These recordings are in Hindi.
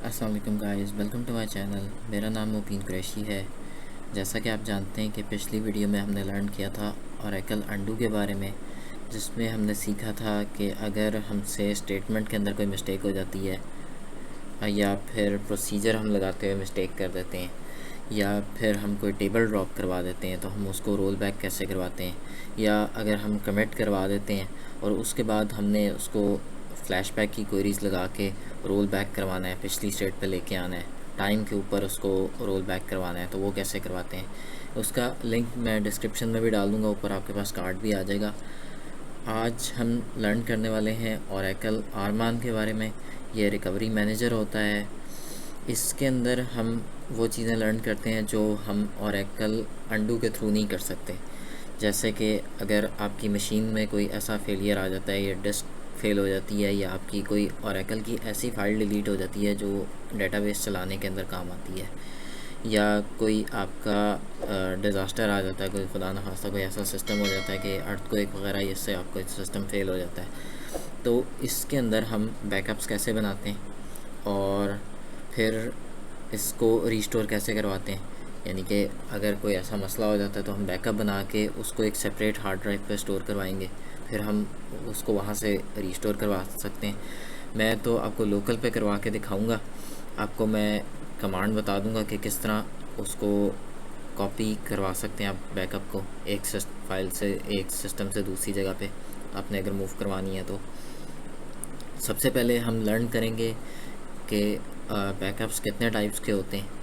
अस्सलाम वालेकुम guys, welcome to my channel. मेरा नाम मुबीन कुरैशी है। जैसा कि आप जानते हैं कि पिछली वीडियो में हमने लर्न किया था ओरेकल अंडू के बारे में, जिसमें हमने सीखा था कि अगर हमसे स्टेटमेंट के अंदर कोई मिस्टेक हो जाती है या फिर प्रोसीजर हम लगाते हुए मिस्टेक कर देते हैं या फिर हम कोई टेबल ड्रॉप करवा देते हैं तो हम उसको रोल बैक कैसे करवाते हैं, या अगर हम कमिट करवा देते हैं और उसके बाद हमने उसको फ्लैशबैक की क्वेरीज़ लगा के रोल बैक करवाना है, पिछली स्टेट पे लेके आना है, टाइम के ऊपर उसको रोल बैक करवाना है, तो वो कैसे करवाते हैं उसका लिंक मैं डिस्क्रिप्शन में भी डाल दूँगा, ऊपर आपके पास कार्ड भी आ जाएगा। आज हम लर्न करने वाले हैं ओरेकल आरमान के बारे में। ये रिकवरी मैनेजर होता है। इसके अंदर हम वो चीज़ें लर्न करते हैं जो हम ओरेकल अंडू के थ्रू नहीं कर सकते। जैसे कि अगर आपकी मशीन में कोई ऐसा फेलियर आ जाता है या डिस्क फेल हो जाती है या आपकी कोई ओरेकल की ऐसी फ़ाइल डिलीट हो जाती है जो डेटाबेस चलाने के अंदर काम आती है, या कोई आपका डिज़ास्टर आ जाता है, कोई खुदा न खास्ता कोई ऐसा सिस्टम हो जाता है कि अर्थक्वेक वगैरह, इससे आपका सिस्टम फेल हो जाता है, तो इसके अंदर हम बैकअप्स कैसे बनाते हैं और फिर इसको रीस्टोर कैसे करवाते हैं। यानी कि अगर कोई ऐसा मसला हो जाता है तो हम बैकअप बना के उसको एक सेपरेट हार्ड ड्राइव पे स्टोर करवाएंगे, फिर हम उसको वहाँ से रीस्टोर करवा सकते हैं। मैं तो आपको लोकल पे करवा के दिखाऊंगा, आपको मैं कमांड बता दूंगा कि किस तरह उसको कॉपी करवा सकते हैं आप बैकअप को एक फाइल से एक सिस्टम से दूसरी जगह पे आपने अगर मूव करवानी है। तो सबसे पहले हम लर्न करेंगे कि बैकअप्स कितने टाइप्स के होते हैं।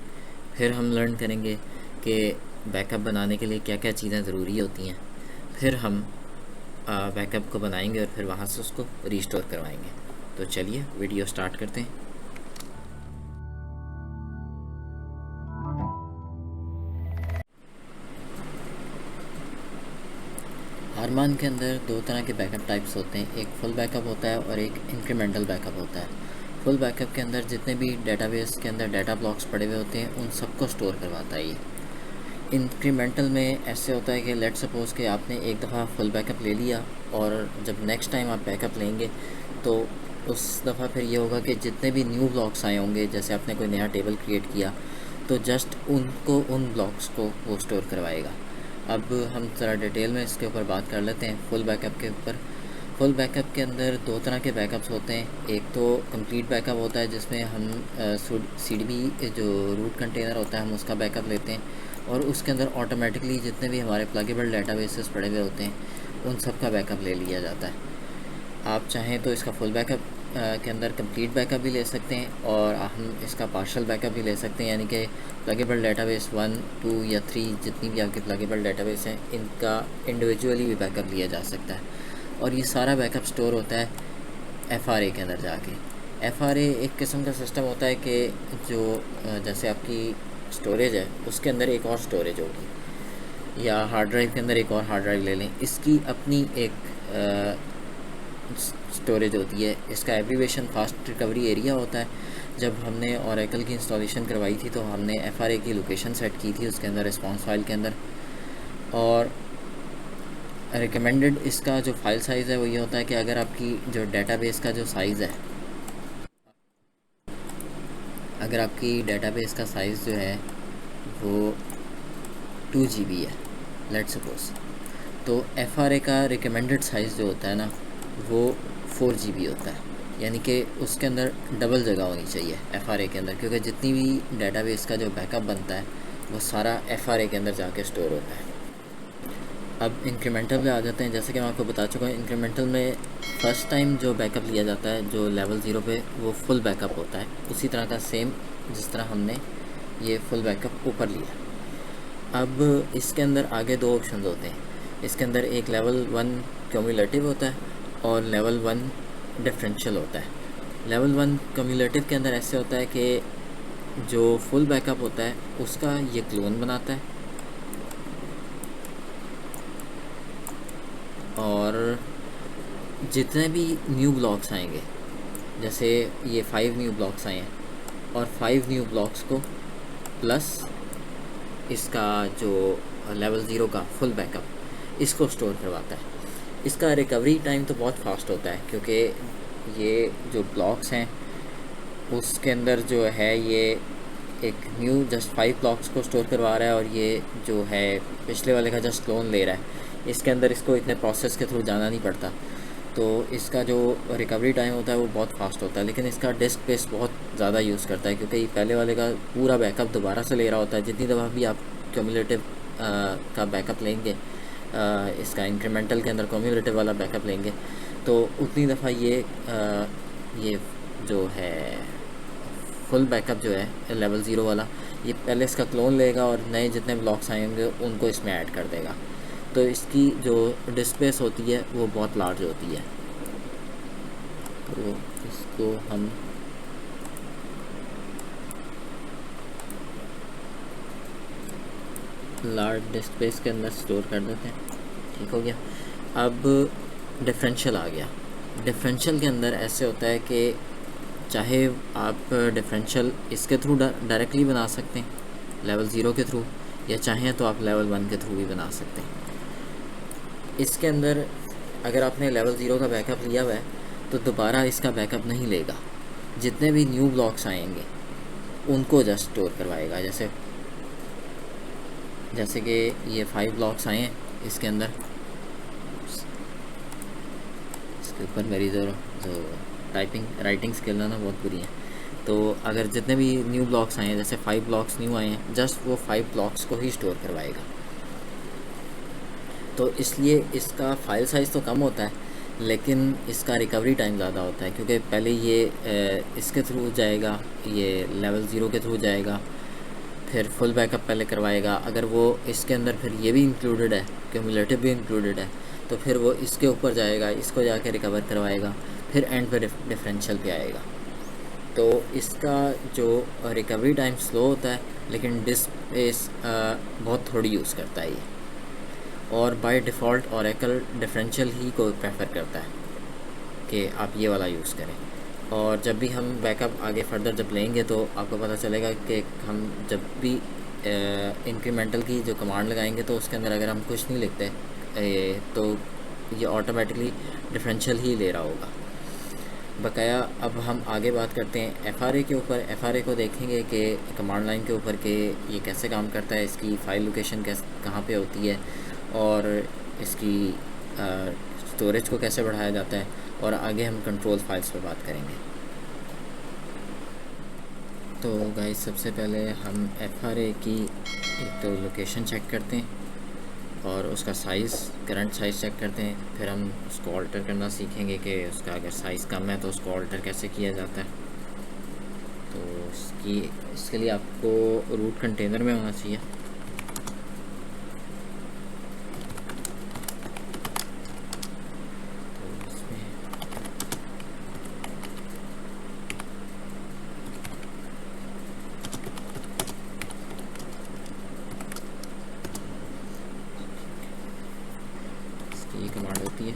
फिर हम लर्न करेंगे कि बैकअप बनाने के लिए क्या क्या चीज़ें ज़रूरी होती हैं। फिर हम बैकअप को बनाएंगे और फिर वहाँ से उसको रीस्टोर करवाएंगे। तो चलिए वीडियो स्टार्ट करते हैं। आरमान के अंदर दो तरह के बैकअप टाइप्स होते हैं, एक फुल बैकअप होता है और एक इंक्रीमेंटल बैकअप होता है। फुल बैकअप के अंदर जितने भी डेटाबेस के अंदर डाटा ब्लॉक्स पड़े हुए होते हैं उन सबको स्टोर करवाता है ये। इंक्रीमेंटल में ऐसे होता है कि लेट सपोज़ कि आपने एक दफ़ा फुल बैकअप ले लिया और जब नेक्स्ट टाइम आप बैकअप लेंगे तो उस दफ़ा फिर ये होगा कि जितने भी न्यू ब्लॉक्स आए होंगे, जैसे आपने कोई नया टेबल क्रिएट किया तो जस्ट उनको उन ब्लॉक्स को वो स्टोर करवाएगा। अब हम ज़रा डिटेल में इसके ऊपर बात कर लेते हैं फुल बैकअप के ऊपर। फुल बैकअप के अंदर दो तरह के बैकअप्स होते हैं। एक तो कंप्लीट बैकअप होता है जिसमें हम CDB जो रूट कंटेनर होता है हम उसका बैकअप लेते हैं और उसके अंदर ऑटोमेटिकली जितने भी हमारे प्लगेबल डेटाबेसेस पड़े हुए होते हैं उन सब का बैकअप ले लिया जाता है। आप चाहें तो इसका फुल बैकअप के अंदर कंप्लीट बैकअप भी ले सकते हैं और हम इसका पार्शल बैकअप भी ले सकते हैं, यानी कि प्लगेबल डेटाबेस 1, 2 या 3 जितनी भी आपकी प्लगेबल डेटाबेस हैं इनका इंडिविजुअली भी बैकअप लिया जा सकता है। और ये सारा बैकअप स्टोर होता है FRA के अंदर जाके। FRA एक किस्म का सिस्टम होता है कि जो जैसे आपकी स्टोरेज है उसके अंदर एक और स्टोरेज होगी, या हार्ड ड्राइव के अंदर एक और हार्ड ड्राइव ले लें, इसकी अपनी एक स्टोरेज होती है। इसका एब्रीवेशन फास्ट रिकवरी एरिया होता है। जब हमने ओरेकल की इंस्टॉलेशन करवाई थी तो हमने FRA की लोकेशन सेट की थी उसके अंदर रिस्पॉन्स फाइल के अंदर, और रिकमेंडेड इसका जो फाइल साइज़ है वो ये होता है कि अगर आपकी जो डेटाबेस का जो साइज़ है, अगर आपकी डेटाबेस का साइज़ जो है वो 2 GB है लेट सपोज, तो FRA का रिकमेंडेड साइज़ जो होता है ना वो 4 GB होता है। यानी कि उसके अंदर डबल जगह होनी चाहिए FRA के अंदर, क्योंकि जितनी भी डेटाबेस का जो बैकअप बनता है वो सारा FRA के अंदर जाके स्टोर होता है। अब इंक्रीमेंटल पे आ जाते हैं। जैसे कि मैं आपको बता चुका हूँ, इंक्रीमेंटल में फ़र्स्ट टाइम जो बैकअप लिया जाता है जो लेवल 0 पे वो फुल बैकअप होता है, उसी तरह का सेम जिस तरह हमने ये फुल बैकअप ऊपर लिया। अब इसके अंदर आगे दो ऑप्शन होते हैं। इसके अंदर एक लेवल 1 क्यूमुलेटिव होता है और लेवल 1 डिफरेंशियल होता है। लेवल 1 क्यूमुलेटिव के अंदर ऐसे होता है कि जो फुल बैकअप होता है उसका ये क्लोन बनाता है, और जितने भी न्यू ब्लॉक्स आएंगे, जैसे ये 5 न्यू ब्लॉक्स आए हैं और 5 न्यू ब्लॉक्स को प्लस इसका जो लेवल 0 का फुल बैकअप इसको स्टोर करवाता है। इसका रिकवरी टाइम तो बहुत फास्ट होता है, क्योंकि ये जो ब्लॉक्स हैं उसके अंदर जो है ये एक न्यू जस्ट 5 ब्लॉक्स को स्टोर करवा रहा है और ये जो है पिछले वाले का जस्ट क्लोन ले रहा है। इसके अंदर इसको इतने प्रोसेस के थ्रू जाना नहीं पड़ता, तो इसका जो रिकवरी टाइम होता है वो बहुत फास्ट होता है। लेकिन इसका डिस्क स्पेस बहुत ज़्यादा यूज़ करता है, क्योंकि पहले वाले का पूरा बैकअप दोबारा से ले रहा होता है। जितनी दफ़ा भी आप क्यूमुलेटिव का बैकअप लेंगे, इसका इंक्रीमेंटल के अंदर क्यूमुलेटिव वाला बैकअप लेंगे, तो उतनी दफ़ा ये जो है फुल बैकअप जो है लेवल 0 वाला, ये पहले इसका क्लोन लेगा और नए जितने ब्लॉक्स आएंगे उनको इसमें ऐड कर देगा। तो इसकी जो डिस्क स्पेस होती है वो बहुत लार्ज होती है। तो इसको हम लार्ज डिस्क स्पेस के अंदर स्टोर कर देते हैं। ठीक हो गया। अब डिफरेंशियल आ गया। डिफरेंशियल के अंदर ऐसे होता है कि चाहे आप डिफरेंशियल इसके थ्रू डायरेक्टली बना सकते हैं लेवल 0 के थ्रू, या चाहें तो आप लेवल 1 के थ्रू भी बना सकते हैं। इसके अंदर अगर आपने लेवल 0 का बैकअप लिया हुआ है तो दोबारा इसका बैकअप नहीं लेगा। जितने भी न्यू ब्लॉक्स आएंगे उनको जस्ट स्टोर करवाएगा। जैसे कि ये 5 ब्लॉक्स आए हैं इसके अंदर, इसके ऊपर मेरी जो राइटिंग स्किल है ना बहुत बुरी है। तो अगर जितने भी न्यू ब्लॉक्स आए हैं, जैसे 5 ब्लॉक्स न्यू आए हैं, जस्ट वो 5 ब्लॉक्स को ही स्टोर करवाएगा। तो इसलिए इसका फाइल साइज़ तो कम होता है, लेकिन इसका रिकवरी टाइम ज़्यादा होता है, क्योंकि पहले ये इसके थ्रू जाएगा, ये लेवल 0 के थ्रू जाएगा, फिर फुल बैकअप पहले करवाएगा। अगर वो इसके अंदर फिर ये भी इंक्लूडेड है, क्यूमुलेटिव भी इंक्लूडेड है, तो फिर वो इसके ऊपर जाएगा, इसको जाके रिकवर करवाएगा, फिर एंड पे डिफरेंशियल पे आएगा। तो इसका जो रिकवरी टाइम स्लो होता है, लेकिन डिस्क स्पेस बहुत थोड़ी यूज़ करता है ये, और बाय डिफ़ॉल्ट ओरेकल डिफरेंशियल ही को प्रेफर करता है कि आप ये वाला यूज़ करें। और जब भी हम बैकअप आगे फर्दर जब लेंगे तो आपको पता चलेगा कि हम जब भी इंक्रीमेंटल की जो कमांड लगाएंगे तो उसके अंदर अगर हम कुछ नहीं लिखते तो ये ऑटोमेटिकली डिफरेंशियल ही ले रहा होगा। बकाया अब हम आगे बात करते हैं FRA के ऊपर। FRA को देखेंगे कि कमांड लाइन के ऊपर कि ये कैसे काम करता है, इसकी फ़ाइल लोकेशन कहाँ पे होती है, और इसकी स्टोरेज को कैसे बढ़ाया जाता है, और आगे हम कंट्रोल फाइल्स पर बात करेंगे। तो गाइस सबसे पहले हम FRA की एक तो लोकेशन चेक करते हैं और उसका साइज़, करंट साइज़ चेक करते हैं। फिर हम उसको ऑल्टर करना सीखेंगे कि उसका अगर साइज़ कम है तो उसको ऑल्टर कैसे किया जाता है। तो इसके लिए आपको रूट कंटेनर में होना चाहिए। ये कमांड होती है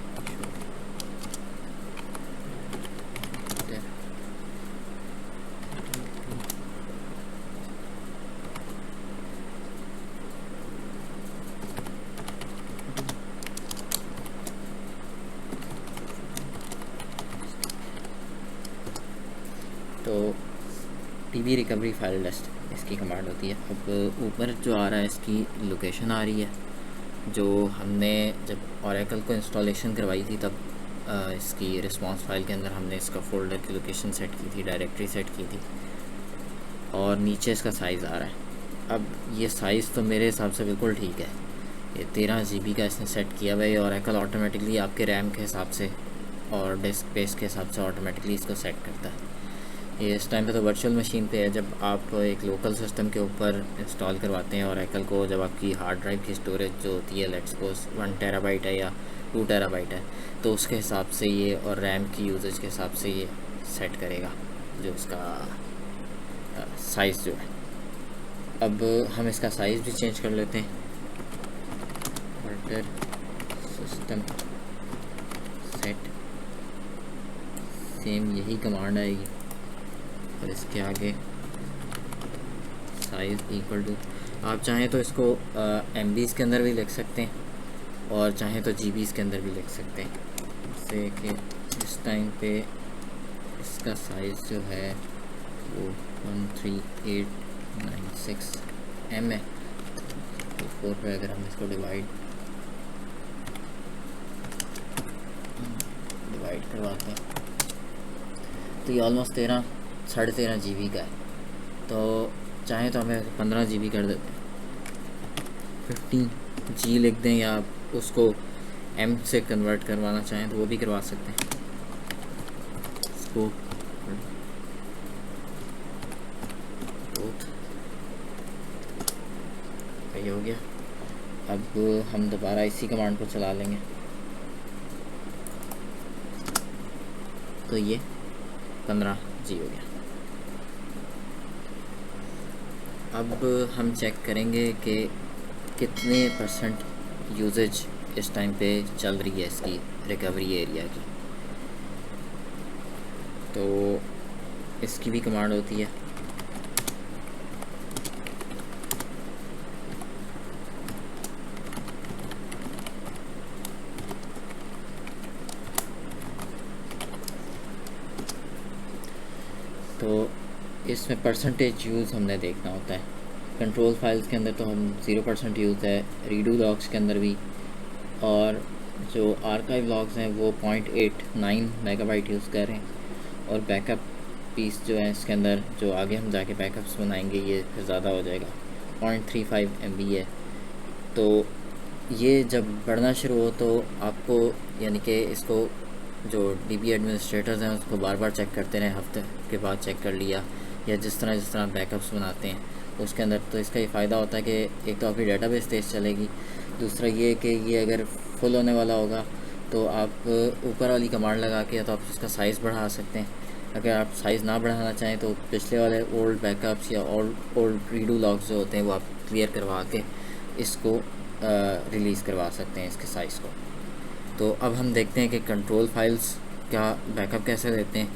तो टीबी रिकवरी फाइल लिस्ट इसकी कमांड होती है। अब ऊपर जो आ रहा है इसकी लोकेशन आ रही है, जो हमने जब ओरेकल को इंस्टॉलेशन करवाई थी तब इसकी रिस्पांस फाइल के अंदर हमने इसका फ़ोल्डर की लोकेशन सेट की थी, डायरेक्टरी सेट की थी, और नीचे इसका साइज़ आ रहा है। अब ये साइज़ तो मेरे हिसाब से बिल्कुल ठीक है। ये 13 GB का इसने सेट किया हुआ है। ओरेकल ऑटोमेटिकली आपके रैम के हिसाब से और डिस्क स्पेस के हिसाब से ऑटोमेटिकली इसको सेट करता है। ये इस टाइम पे तो वर्चुअल मशीन पे है। जब आप एक लोकल सिस्टम के ऊपर इंस्टॉल करवाते हैं ओरेकल को, जब आपकी हार्ड ड्राइव की स्टोरेज जो होती है लेट्स सपोज 1 टेराबाइट है या 2 टेराबाइट है, तो उसके हिसाब से ये, और रैम की यूजेज के हिसाब से ये सेट करेगा जो उसका साइज़ जो है। अब हम इसका साइज़ भी चेंज कर लेते हैं। ऑल्टर सिस्टम सेट, सेम यही कमांड आएगी, और इसके आगे साइज़ इक्वल टू, आप चाहें तो इसको MBs के अंदर भी लिख सकते हैं और चाहें तो GBs के अंदर भी लिख सकते हैं। जैसे कि इस टाइम पे इसका साइज़ जो है वो 13896 M है। तो 4 पे अगर हम इसको डिवाइड करवाते हैं तो ये ऑलमोस्ट 13-13.5 GB का है। तो चाहें तो हमें 15 GB कर देते हैं, 15G लिख दें, या आप उसको M से कन्वर्ट करवाना चाहें तो वो भी करवा सकते हैं। इसको ये हो गया। अब हम दोबारा इसी कमांड को चला लेंगे तो ये 15G हो गया। अब हम चेक करेंगे कि कितने % यूजेज इस टाइम पे चल रही है इसकी रिकवरी एरिया की। तो इसकी भी कमांड होती है तो इसमें % यूज़ हमने देखना होता है। कंट्रोल फाइल्स के अंदर तो हम 0% यूज़ है, रीडू लॉग्स के अंदर भी, और जो आर्काइव लॉग्स हैं वो 0.89 मेगाबाइट यूज़ कर रहे हैं, और बैकअप पीस जो है इसके अंदर जो आगे हम जाके बैकअप्स बनाएंगे ये फिर ज़्यादा हो जाएगा, 0.35 MB है। तो ये जब बढ़ना शुरू हो तो आपको यानी कि इसको जो DB एडमिनिस्ट्रेटर्स हैं उसको बार बार चेक करते रहें, हफ्ते के बाद चेक कर लिया, या जिस तरह बैकअप्स बनाते हैं उसके अंदर। तो इसका ये फ़ायदा होता है कि एक तो आपकी डेटाबेस तेज़ चलेगी, दूसरा ये कि ये अगर फुल होने वाला होगा तो आप ऊपर वाली कमांड लगा के या तो आप इसका साइज़ बढ़ा सकते हैं। अगर आप साइज़ ना बढ़ाना चाहें तो पिछले वाले ओल्ड बैकअप्स या ओल्ड रीडू लॉग्स जो होते हैं वो आप क्लियर करवा के इसको रिलीज़ करवा सकते हैं इसके साइज़ को। तो अब हम देखते हैं कि कंट्रोल फाइल्स का बैकअप कैसे देते हैं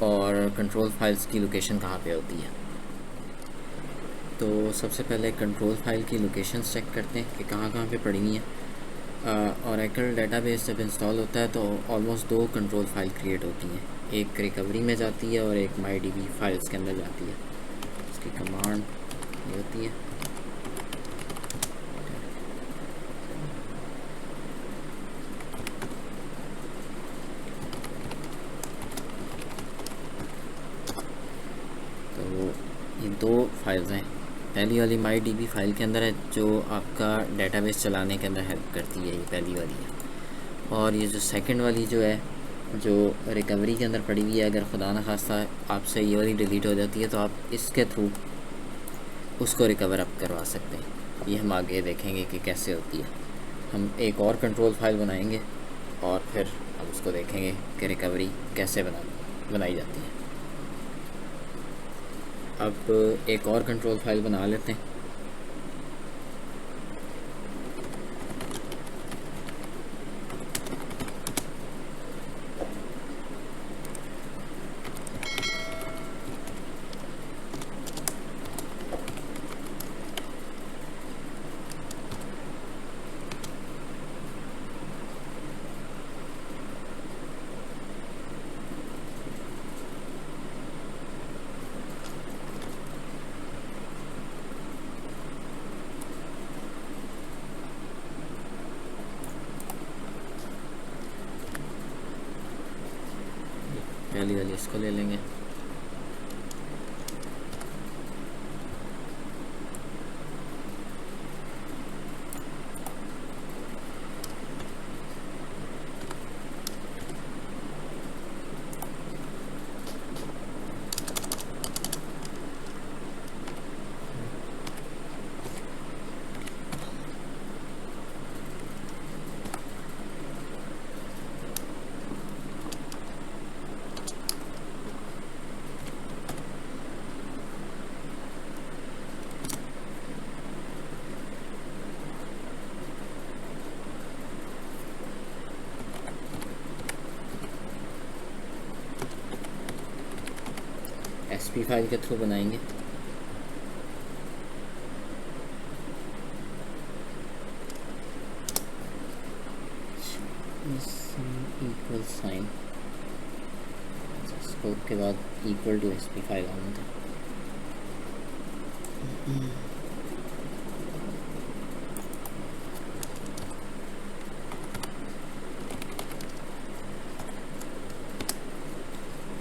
और कंट्रोल फाइल्स की लोकेशन कहाँ पे होती है। तो सबसे पहले कंट्रोल फाइल की लोकेशंस चेक करते हैं कि कहाँ कहाँ पे पड़ी हुई हैं। ओरेकल डेटाबेस जब इंस्टॉल होता है तो ऑलमोस्ट 2 कंट्रोल फाइल क्रिएट होती हैं, एक रिकवरी में जाती है और एक MyDB फाइल्स के अंदर जाती है। इसकी कमांड ये होती है ये 2 फाइल्स हैं। पहली वाली MyDB फाइल के अंदर है जो आपका डेटाबेस चलाने के अंदर हेल्प करती है, ये पहली वाली है। और ये जो सेकंड वाली जो है जो रिकवरी के अंदर पड़ी हुई है, अगर खुदा न खास्ता आपसे ये वाली डिलीट हो जाती है तो आप इसके थ्रू उसको रिकवर अप करवा सकते हैं। ये हम आगे देखेंगे कि कैसे होती है। हम एक और कंट्रोल फाइल बनाएंगे और फिर हम उसको देखेंगे कि रिकवरी कैसे बनाई जाती है। अब एक और कंट्रोल फाइल बना लेते हैं। पहली वाली इसको ले लेंगे। SP फाइल के थ्रू बनाएंगे। इक्वल साइन इसको के बाद equal to S P file आना था।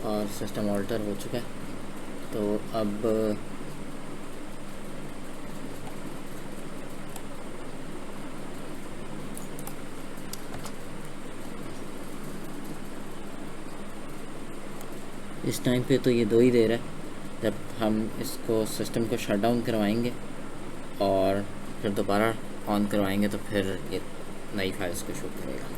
और सिस्टम ऑल्टर हो चुका है। तो अब इस टाइम पे तो ये 2 ही दे रहा है। जब हम इसको सिस्टम को शट डाउन करवाएंगे और फिर दोबारा ऑन करवाएंगे तो फिर ये नई फाइल्स को शो करेगा।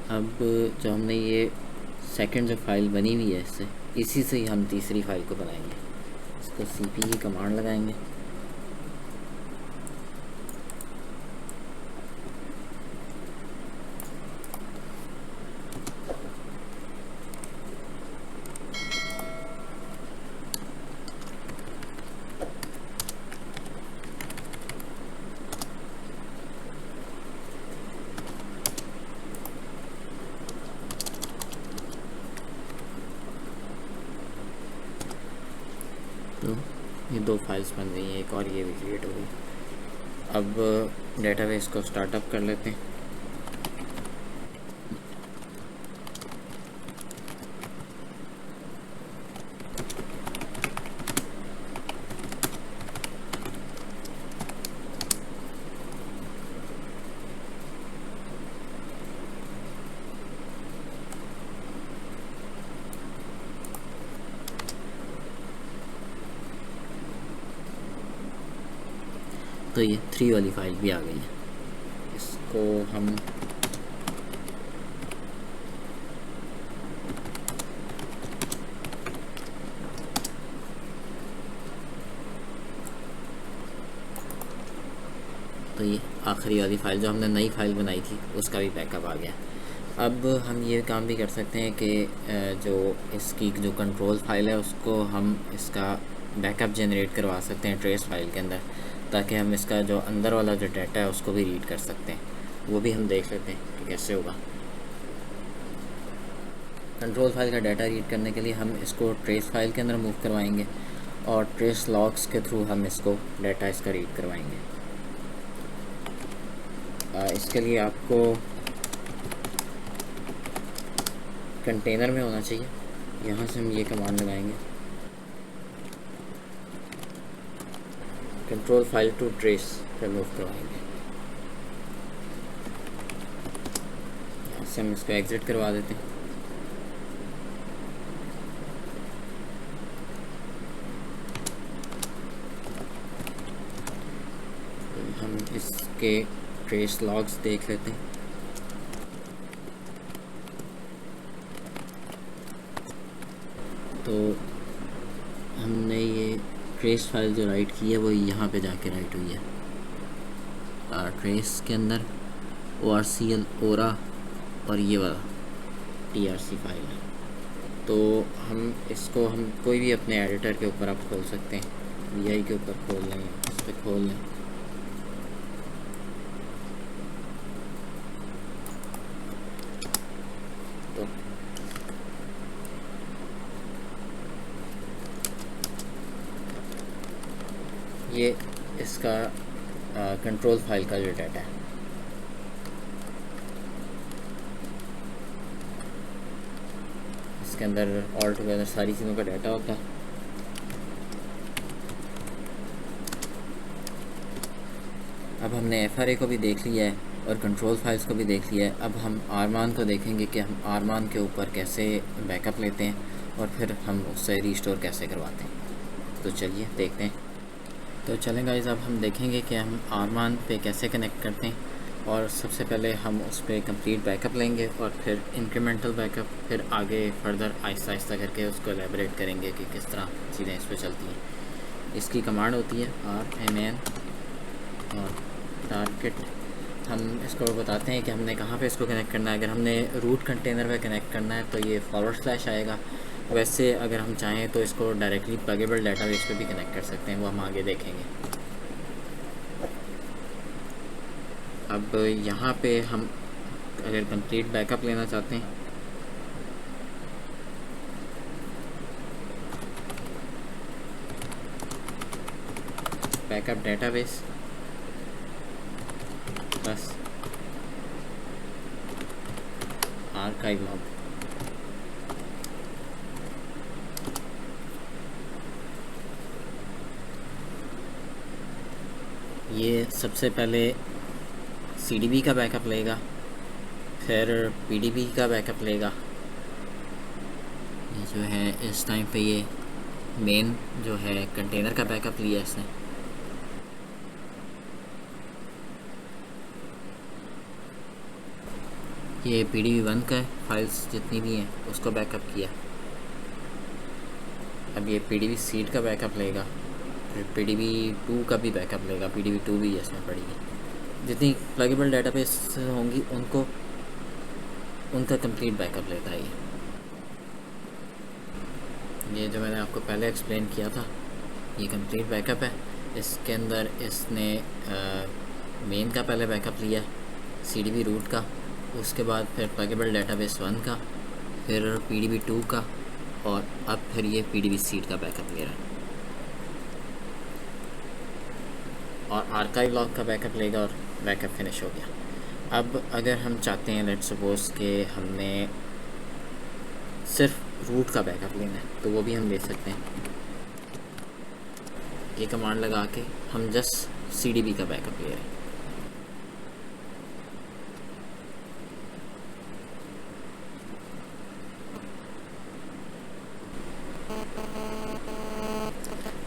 अब जो हमने ये सेकंड जो फाइल बनी हुई है इससे, इसी से ही हम तीसरी फाइल को बनाएंगे। इसको cp की कमांड लगाएंगे। तो ये 2 फाइल्स बन गई हैं, एक और ये भी क्रिएट हो गई। अब डेटाबेस को स्टार्टअप कर लेते हैं। तो ये 3 वाली फाइल भी आ गई है। इसको हम तो ये आखिरी वाली फ़ाइल जो हमने नई फ़ाइल बनाई थी उसका भी बैकअप आ गया। अब हम ये काम भी कर सकते हैं कि जो इसकी जो कंट्रोल फाइल है उसको हम इसका बैकअप जनरेट करवा सकते हैं ट्रेस फाइल के अंदर, ताकि हम इसका जो अंदर वाला जो डाटा है उसको भी रीड कर सकते हैं। वो भी हम देख लेते हैं कि कैसे होगा। कंट्रोल फाइल का डाटा रीड करने के लिए हम इसको ट्रेस फाइल के अंदर मूव करवाएंगे और ट्रेस लॉग्स के थ्रू हम इसको डाटा इसका रीड करवाएंगे। इसके लिए आपको कंटेनर में होना चाहिए। यहाँ से हम ये कमांड लगाएंगे, कंट्रोल फाइल टू ट्रेस पे मूव करवाएंगे। यहाँ से हम इसको एग्जिट करवा देते हैं। हम इसके ट्रेस लॉग्स देख लेते हैं। तो हमने ये ट्रेस फाइल जो राइट की है वो यहाँ पे जाके राइट हुई है ट्रेस के अंदर ORCL ओरा और ये वाला TRC फाइल है। तो हम इसको हम कोई भी अपने एडिटर के ऊपर आप खोल सकते हैं। VI के ऊपर खोल लें, इस पर खोल लें। तो ये इसका कंट्रोल फाइल का जो डाटा है। इसके अंदर ऑल टुगेदर सारी चीज़ों का डाटा होता है। अब हमने FRA को भी देख लिया है और कंट्रोल फाइल्स को भी देख लिया है। अब हम आरमान को देखेंगे कि हम आरमान के ऊपर कैसे बैकअप लेते हैं और फिर हम उससे रीस्टोर कैसे करवाते हैं। तो चलिए देखते हैं। तो चलें गाइस, अब हम देखेंगे कि हम आरमान पे कैसे कनेक्ट करते हैं। और सबसे पहले हम उस पर कंप्लीट बैकअप लेंगे और फिर इंक्रीमेंटल बैकअप, फिर आगे फर्दर आहिस्ता आहिस्ता करके उसको एलेबरेट करेंगे कि किस तरह चीज़ें इस पर चलती हैं। इसकी कमांड होती है RMN और टारगेट हम इसको बताते हैं कि हमने कहाँ पे इसको कनेक्ट करना है। अगर हमने रूट कंटेनर पे कनेक्ट करना है तो ये / आएगा। वैसे अगर हम चाहें तो इसको डायरेक्टली प्लगेबल डेटाबेस पे भी कनेक्ट कर सकते हैं, वो हम आगे देखेंगे। अब यहाँ पे हम अगर कंप्लीट बैकअप लेना चाहते हैं बैकअप डेटाबेस बस आर्काइव लॉग, ये सबसे पहले CDB का बैकअप लेगा, फिर PDB का बैकअप लेगा। ये जो है इस टाइम पे ये मेन जो है कंटेनर का बैकअप लिया इसने। ये PDB1 का है, फाइल्स जितनी भी हैं उसको बैकअप किया। अब ये PDB सीड का बैकअप लेगा, फिर PDB2 का भी बैकअप लेगा। PDB2 भी इसमें पड़ेगी। जितनी प्लगेबल डेटाबेस होंगी उनका कंप्लीट बैकअप लेता है ये जो मैंने आपको पहले एक्सप्लेन किया था, ये कंप्लीट बैकअप है। इसके अंदर इसने मेन का पहले बैकअप लिया CDB रूट का, उसके बाद फिर प्लगेबल डेटाबेस 1 का, फिर PDB2 का, और अब फिर ये PDB सीड का बैकअप ले रहा है। और आर्काइव लॉग का बैकअप लेगा और बैकअप फिनिश हो गया। अब अगर हम चाहते हैं लेट्स सपोज कि हमने सिर्फ रूट का बैकअप लेना है तो वो भी हम ले सकते हैं। ये कमांड लगा के हम जस्ट CDB का बैकअप ले रहे हैं।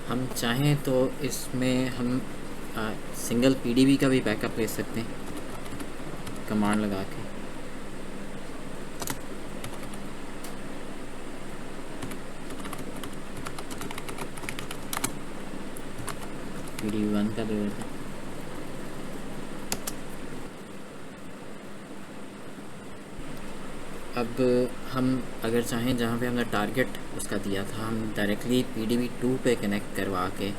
हम चाहें तो इसमें हम सिंगल PDB का भी बैकअप ले सकते हैं कमांड लगा के। PDB1 का दे देते हैं। अब हम अगर चाहें जहाँ पे हमने टारगेट उसका दिया था, हम डायरेक्टली PDB2 पे कनेक्ट करवा के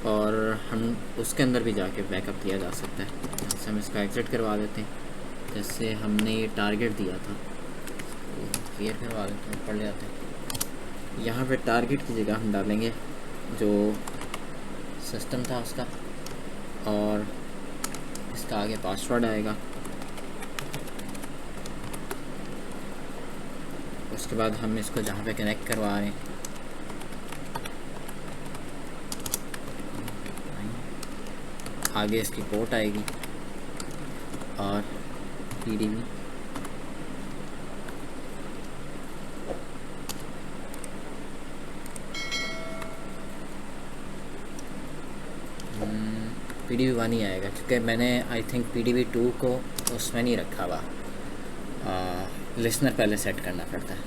और हम उसके अंदर भी जाके बैकअप लिया जा सकता है। यहाँ से हम इसका एग्जिट करवा देते हैं। जैसे हमने ये टारगेट दिया था, क्लियर करवा देते हैं, पढ़ लेते हैं। यहाँ पे टारगेट की जगह हम डालेंगे जो सिस्टम था उसका, और इसका आगे पासवर्ड आएगा। उसके बाद हम इसको जहाँ पे कनेक्ट करवा रहे हैं आगे इसकी पोर्ट आएगी और PDB PDB1 ही आएगा, क्योंकि मैंने आई थिंक PDB2 को उसमें नहीं रखा हुआ। लिसनर पहले सेट करना पड़ता है,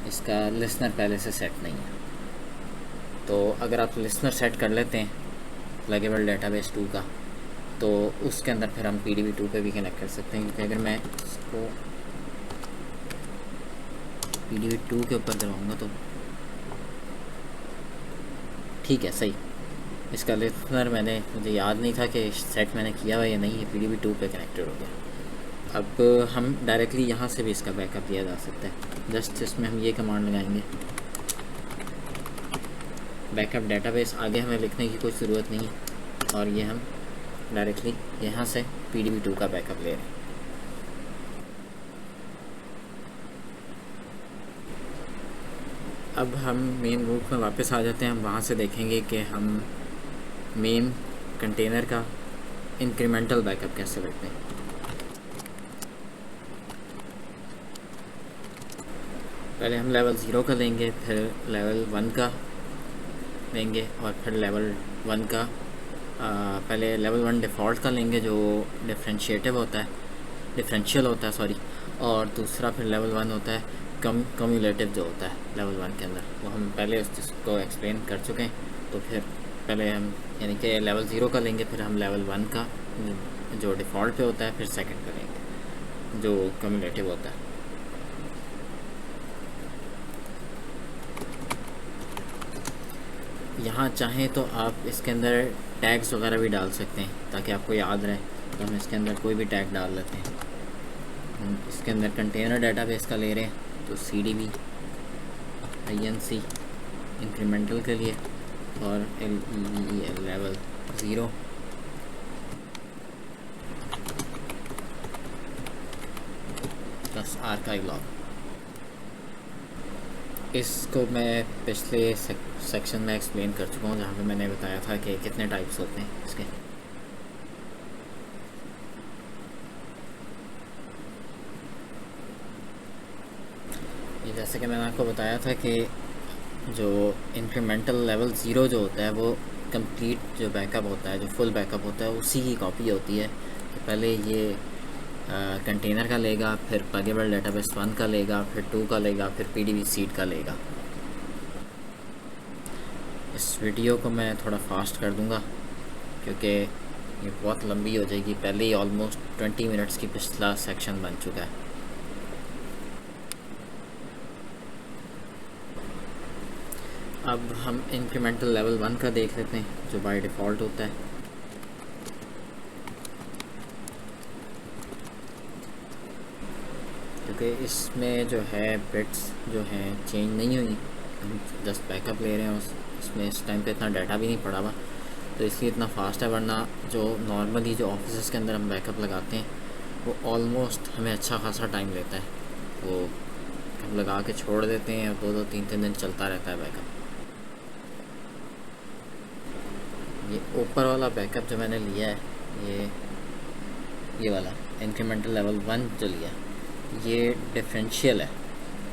इसका लिसनर पहले से सेट नहीं है। तो अगर आप लिसनर सेट कर लेते हैं प्लगेबल डेटाबेस 2 का, तो उसके अंदर फिर हम PDB2 पे भी कनेक्ट कर सकते हैं। क्योंकि अगर मैं इसको PDB2 के ऊपर करवाऊँगा तो ठीक है, सही। इसका लिसनर मुझे याद नहीं था कि सेट मैंने किया हुआ या नहीं, ये PDB2 पे कनेक्टेड हो गया। अब हम डायरेक्टली यहाँ से भी इसका बैकअप लिया जा सकता है। जस्ट इसमें हम ये कमांड लगाएंगे बैकअप डेटाबेस, आगे हमें लिखने की कोई ज़रूरत नहीं है, और ये हम डायरेक्टली यहाँ से PDB2 का बैकअप ले रहे हैं। अब हम मेन रूट में वापस आ जाते हैं। हम वहाँ से देखेंगे कि हम मेन कंटेनर का इंक्रीमेंटल बैकअप कैसे लेते हैं। पहले हम लेवल 0 का लेंगे, फिर लेवल 1 का लेंगे, और फिर लेवल 1 का पहले लेवल 1 डिफ़ॉल्ट का लेंगे जो डिफरेंशियल होता है सॉरी, और दूसरा फिर लेवल 1 होता है कम्युलेटिव जो होता है लेवल 1 के अंदर। वो हम पहले उसको एक्सप्लेन कर चुके हैं। तो फिर पहले हम यानी कि लेवल 0 का लेंगे, फिर हम लेवल 1 का जो डिफ़ॉल्ट पे होता है, फिर सेकंड करेंगे जो कम्युलेटिव होता है। यहाँ चाहें तो आप इसके अंदर टैग्स वगैरह भी डाल सकते हैं ताकि आपको याद रहे, तो हम इसके अंदर कोई भी टैग डाल लेते हैं। हम इसके अंदर कंटेनर डेटाबेस का ले रहे हैं तो CDB INC इंक्रीमेंटल के लिए और लेवल 0 प्लस आर्काइव लॉग। इसको मैं पिछले सेक्शन में एक्सप्लेन कर चुका हूँ जहाँ पे मैंने बताया था कि कितने टाइप्स होते हैं इसके। ये जैसे कि मैंने आपको बताया था कि जो इंक्रीमेंटल लेवल 0 जो होता है वो कंप्लीट जो बैकअप होता है, जो फुल बैकअप होता है, उसी की कॉपी होती है। तो पहले ये कंटेनर का लेगा, फिर प्लगेबल डेटाबेस 1 का लेगा, फिर 2 का लेगा, फिर PDB सीड का लेगा। इस वीडियो को मैं थोड़ा फास्ट कर दूंगा क्योंकि ये बहुत लंबी हो जाएगी। पहले ही ऑलमोस्ट 20 मिनट्स की पिछला सेक्शन बन चुका है। अब हम इंक्रीमेंटल लेवल 1 का देख लेते हैं जो बाय डिफ़ॉल्ट होता है। क्योंकि इसमें जो है बिट्स जो हैं चेंज नहीं हुई, हम जस्ट बैकअप ले रहे हैं। इसमें इस टाइम पे इतना डाटा भी नहीं पड़ा हुआ, तो इसलिए इतना फास्ट है। वरना जो नॉर्मली जो ऑफिस के अंदर हम बैकअप लगाते हैं वो ऑलमोस्ट हमें अच्छा खासा टाइम लेता है। वो हम लगा के छोड़ देते हैं और 2-2 3-3 दिन चलता रहता है बैकअप। ये ऊपर वाला बैकअप जो मैंने लिया है, ये वाला इंक्रीमेंटल लेवल 1 जो लिया, ये डिफरेंशियल है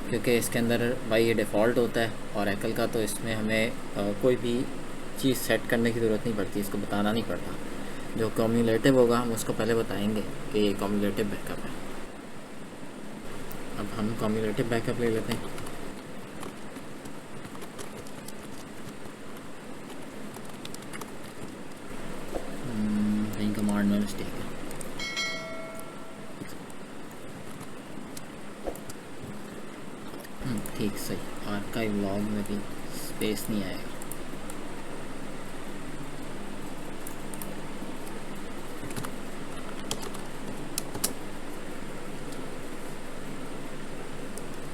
क्योंकि इसके अंदर भाई ये डिफ़ॉल्ट होता है और एकल का, तो इसमें हमें कोई भी चीज़ सेट करने की ज़रूरत नहीं पड़ती, इसको बताना नहीं पड़ता। जो कम्युलेटिव होगा हम उसको पहले बताएंगे कि ये कम्युलेटिव बैकअप है। अब हम कम्युलेटिव बैकअप ले लेते हैं। कहीं कमांड में मिस्टेक है। ठीक, सही। आर्काइव लॉग में भी स्पेस नहीं आएगा।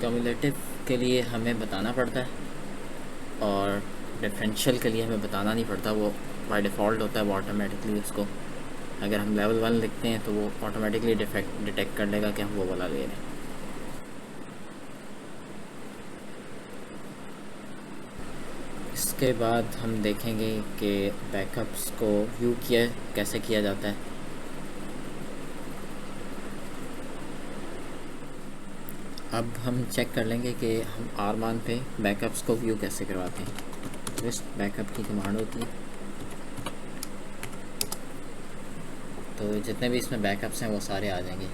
कम्युलेटिव के लिए हमें बताना पड़ता है और डिफरेंशियल के लिए हमें बताना नहीं पड़ता, वो बाय डिफ़ॉल्ट होता है। वो ऑटोमेटिकली उसको अगर हम लेवल 1 लिखते हैं तो वो ऑटोमेटिकली डिटेक्ट कर लेगा कि हम वो वाला ले रहे हैं। इसके बाद हम देखेंगे कि बैकअप्स को व्यू कैसे किया जाता है। अब हम चेक कर लेंगे कि हम आरमान पे बैकअप्स को व्यू कैसे करवाते हैं। लिस्ट बैकअप की कमांड होती है, तो जितने भी इसमें बैकअप्स हैं वो सारे आ जाएंगे।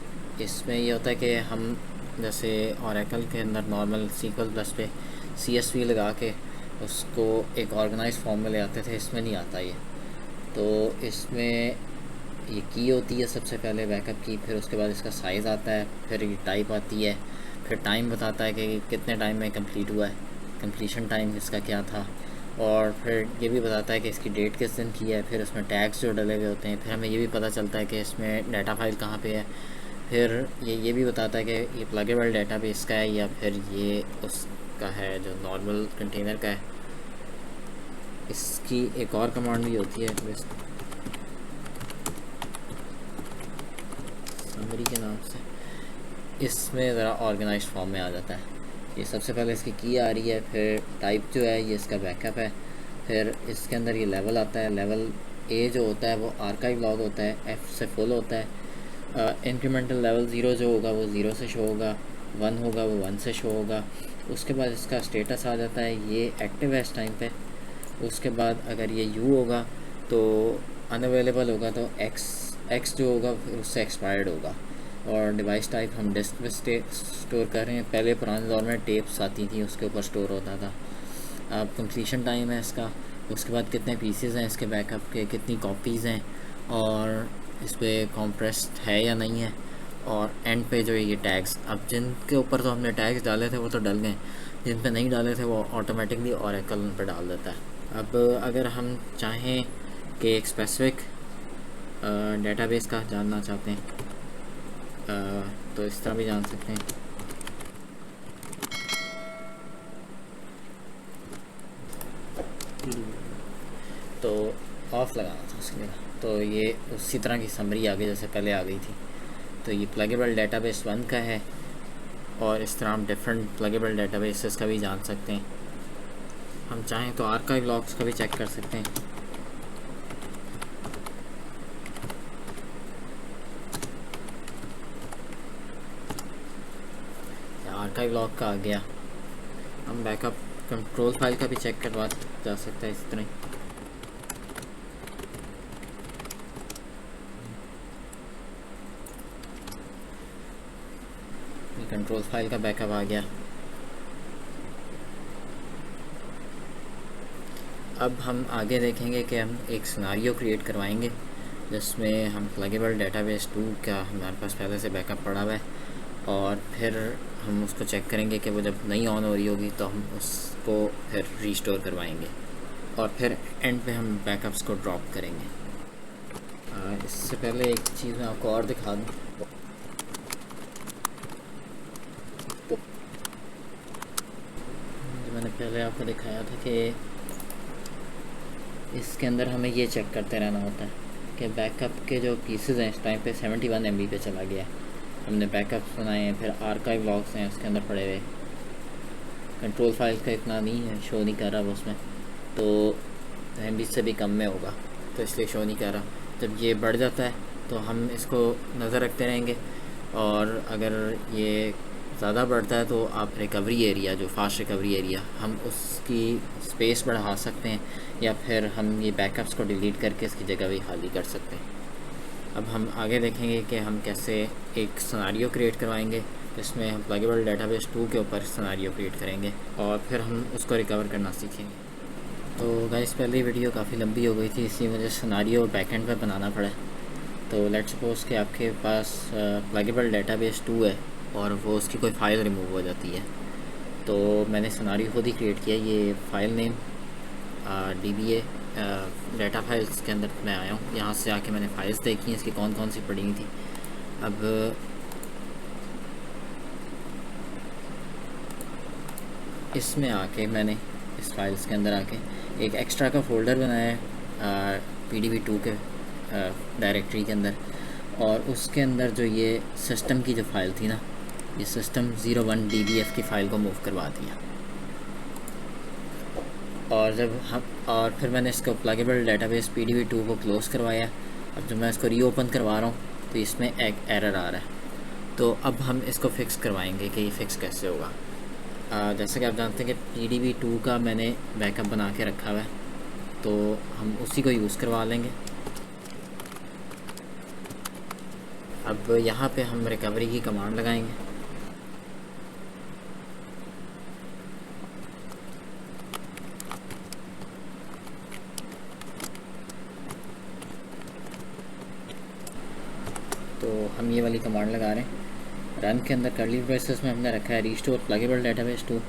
इसमें ये होता है कि हम जैसे ओरेकल के अंदर नॉर्मल SQL+ पे CSV लगा के उसको एक ऑर्गेनाइज फॉर्म में ले आते थे, इसमें नहीं आता ये। तो इसमें ये की होती है सबसे पहले बैकअप की, फिर उसके बाद इसका साइज़ आता है, फिर ये टाइप आती है, फिर टाइम बताता है कि कितने टाइम में कंप्लीट हुआ है, कंप्लीशन टाइम इसका क्या था, और फिर ये भी बताता है कि इसकी डेट किस दिन की है। फिर उसमें टैग्स जो डले हुए होते हैं, फिर हमें ये भी पता चलता है कि इसमें डाटा फाइल कहाँ पे है। फिर ये भी बताता है कि ये प्लगेबल डेटाबेस का है या फिर ये उसका है जो नॉर्मल कंटेनर का है। इसकी एक और कमांड भी होती है समरी के नाम से, इसमें ज़रा ऑर्गेनाइज्ड फॉर्म में आ जाता है। ये सबसे पहले इसकी की आ रही है, फिर टाइप जो है ये इसका बैकअप है, फिर इसके अंदर ये लेवल आता है। लेवल A जो होता है वो आर्काइव लॉग होता है, F से फुल होता है। इंक्रीमेंटल लेवल 0 जो होगा वो 0 से शो होगा, 1 होगा वो 1 से शो होगा। उसके बाद इसका स्टेटस आ जाता है, ये एक्टिव है इस टाइम पे। उसके बाद अगर ये U होगा तो अनअवेलेबल होगा, तो X जो होगा उससे एक्सपायर्ड होगा। और डिवाइस टाइप हम डिस्क पे स्टोर कर रहे हैं। पहले पुराने दौर में टेप्स आती थी उसके ऊपर स्टोर होता था। अब कंप्लीशन टाइम है इसका, उसके बाद कितने पीसेस हैं इसके बैकअप के, कितनी कॉपीज़ हैं, और इस पर कॉम्प्रेस्ड है या नहीं है, और एंड पे जो ये टैग्स, अब जिनके ऊपर तो हमने टैग्स डाले थे वो तो डल गए, जिन पे नहीं डाले थे वो ऑटोमेटिकली ओरेकल उन पर डाल देता है। अब अगर हम चाहें कि एक स्पेसिफिक डेटाबेस का जानना चाहते हैं तो इस तरह भी जान सकते हैं। तो ऑफ लगाना था उसके लिए, तो ये उसी तरह की समरी आ गई जैसे पहले आ गई थी। तो ये प्लगेबल डेटाबेस 1 का है, और इस तरह हम डिफरेंट प्लगेबल डेटाबेसेस का भी जान सकते हैं। हम चाहें तो आर्काइव लॉग्स का भी चेक कर सकते हैं। आर्काइव लॉग का आ गया। हम बैकअप कंट्रोल फाइल का भी चेक करवा जा सकता है इस तरह। कंट्रोल फाइल का बैकअप आ गया। अब हम आगे देखेंगे कि हम एक सिनेरियो क्रिएट करवाएंगे जिसमें हम प्लगेबल डेटाबेस 2 का हमारे पास पहले से बैकअप पड़ा हुआ है, और फिर हम उसको चेक करेंगे कि वो जब नहीं ऑन हो रही होगी तो हम उसको फिर रीस्टोर करवाएंगे, और फिर एंड पे हम बैकअप्स को ड्रॉप करेंगे। इससे पहले एक चीज़ मैं आपको और दिखा दूँ। मैंने पहले आपको दिखाया था कि इसके अंदर हमें ये चेक करते रहना होता है कि बैकअप के जो पीसेस हैं इस टाइम पे 71 MB पे चला गया है। हमने बैकअप्स बनाए हैं, फिर आर्काइव लॉग्स हैं उसके अंदर पड़े हुए। कंट्रोल फाइल का इतना नहीं है, शो नहीं कर रहा वो उसमें, तो MB से भी कम में होगा तो इसलिए शो नहीं कर रहा। जब ये बढ़ जाता है तो हम इसको नज़र रखते रहेंगे, और अगर ये ज़्यादा बढ़ता है तो आप रिकवरी एरिया, जो फास्ट रिकवरी एरिया, हम उसकी स्पेस बढ़ा सकते हैं, या फिर हम ये बैकअप्स को डिलीट करके इसकी जगह भी खाली कर सकते हैं। अब हम आगे देखेंगे कि हम कैसे एक सिनेरियो क्रिएट करवाएंगे जिसमें हम प्लगेबल डेटाबेस 2 के ऊपर सिनेरियो क्रिएट करेंगे, और फिर हम उसको रिकवर करना सीखेंगे। तो गाइस पहली वीडियो काफ़ी लंबी हो गई थी, इसी वजह से सिनेरियो बैकएंड पर बनाना पड़ा। तो लेट्स सपोज कि आपके पास प्लगेबल डेटाबेस 2 है और वो उसकी कोई फ़ाइल रिमूव हो जाती है, तो मैंने सिनेरियो खुद ही क्रिएट किया। ये file name DBA data files के अंदर मैं आया हूँ। यहाँ से आके मैंने फ़ाइल्स देखी हैं इसकी कौन कौन सी पड़ी हुई थी। अब इसमें आके मैंने इस फाइल्स के अंदर आके एक एक्स्ट्रा का फ़ोल्डर बनाया है PDB2 के डायरेक्टरी के अंदर, और उसके अंदर जो ये सिस्टम की जो फ़ाइल थी ना, ये सिस्टम 01 DBF की फ़ाइल को मूव करवा दिया। और फिर मैंने इसको प्लगेबल डेटाबेस PDB2 को क्लोज़ करवाया। अब जब मैं इसको रीओपन करवा रहा हूँ तो इसमें एक एरर आ रहा है। तो अब हम इसको फ़िक्स करवाएंगे कि ये फ़िक्स कैसे होगा। जैसा कि आप जानते हैं कि PDB2 का मैंने बैकअप बना के रखा हुआ है, तो हम उसी को यूज़ करवा लेंगे। अब यहाँ पे हम रिकवरी की कमांड लगाएंगे। तो हम ये वाली कमांड लगा रहे हैं। रन के अंदर कर्ली ब्रेसेस में हमने रखा है रीस्टोर प्लगेबल डेटाबेस 2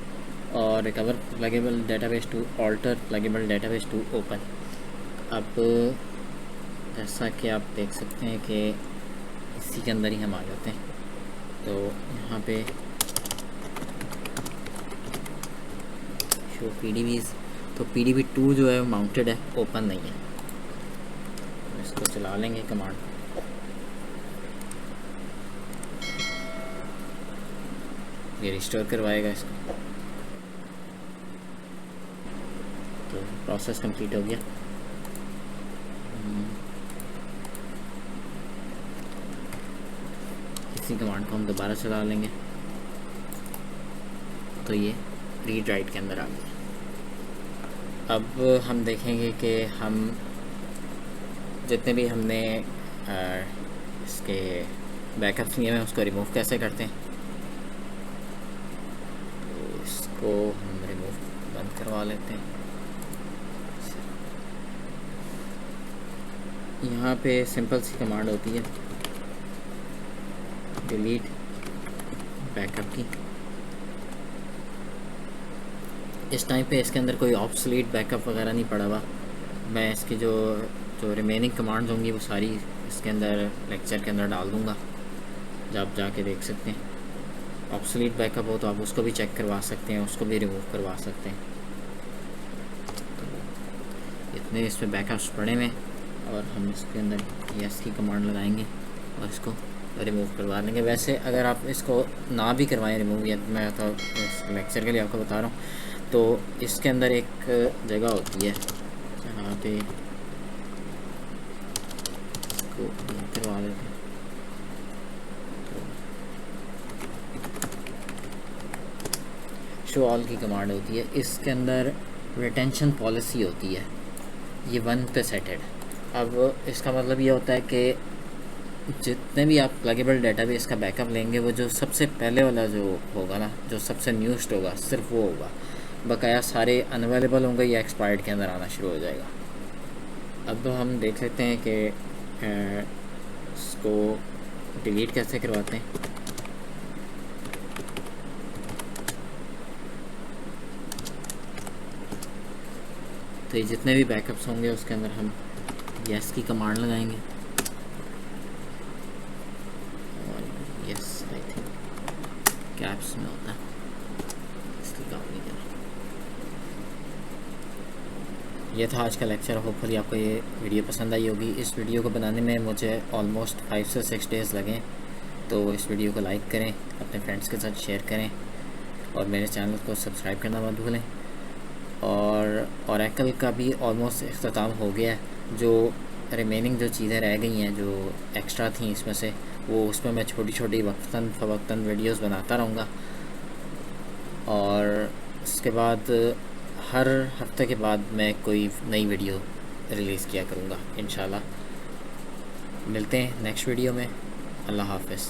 और recover pluggable database 2, alter pluggable database 2 open. अब जैसा कि आप देख सकते हैं कि इसी के अंदर ही हम आ जाते हैं। तो यहाँ पे शो PDBs, तो PDB2 जो है माउंटेड है, ओपन नहीं है। इसको चला लेंगे कमांड। ये रिस्टोर करवाएगा इसको। तो प्रोसेस कंप्लीट हो गया। इसी कमांड को हम दोबारा चला लेंगे, तो ये रीड राइट के अंदर आ गया। अब हम देखेंगे कि हम जितने भी हमने इसके बैकअप्स लिए हैं उसको रिमूव कैसे करते हैं। तो इसको हम रिमूव बंद करवा लेते हैं। यहाँ पे सिंपल सी कमांड होती है डिलीट बैकअप की। इस टाइम पे इसके अंदर कोई ऑब्सोलीट बैकअप वगैरह नहीं पड़ा हुआ। मैं इसकी जो रिमेनिंग कमांड्स होंगी वो सारी इसके अंदर लेक्चर के अंदर डाल दूँगा, जब आप जाके देख सकते हैं। ऑब्सोलीट बैकअप हो तो आप उसको भी चेक करवा सकते हैं, उसको भी रिमूव करवा सकते हैं। तो इतने इसमें बैकअप्स पड़े हुए और हम इसके अंदर यस की कमांड लगाएंगे और इसको रिमूव करवा लेंगे। वैसे अगर आप इसको ना भी करवाएं रिमूव, या मैं तो इस लेक्चर के लिए आपको बता रहा हूँ, तो इसके अंदर एक जगह होती है जहाँ पे इसको करवा देते हैं। शो ऑल की कमांड होती है, इसके अंदर रिटेंशन पॉलिसी होती है, ये 1 पे सेटेड। अब इसका मतलब ये होता है कि जितने भी आप प्लगेबल डेटाबेस का बैकअप लेंगे वो जो सबसे पहले वाला जो होगा ना, जो सबसे न्यूस्ट होगा, सिर्फ वो होगा। बकाया सारे अनअवेलेबल होंगे या एक्सपायर्ड के अंदर आना शुरू हो जाएगा। अब हम देख लेते हैं कि इसको डिलीट कैसे करवाते हैं। तो ये जितने भी बैकअप्स होंगे उसके अंदर हम यस की कमांड लगाएंगे और यस आई थिंक कैप्स में होता है, इसकी काम नहीं करना। ये था आज का लेक्चर। होपफुली आपको ये वीडियो पसंद आई होगी। इस वीडियो को बनाने में मुझे ऑलमोस्ट 5 से 6 डेज़ लगे। तो इस वीडियो को लाइक करें, अपने फ्रेंड्स के साथ शेयर करें और मेरे चैनल को सब्सक्राइब करना मत भूलें। और ओरेकल का भी ऑलमोस्ट इख्तिताम हो गया है। जो रिमेनिंग जो चीज़ें रह गई हैं, जो एक्स्ट्रा थी इसमें से, वो उसमें मैं छोटी छोटी वक्तन फ़वक्तन वीडियोस बनाता रहूँगा। और उसके बाद हर हफ्ते के बाद मैं कोई नई वीडियो रिलीज़ किया करूँगा इंशाल्लाह। मिलते हैं नेक्स्ट वीडियो में। अल्लाह हाफ़िज़।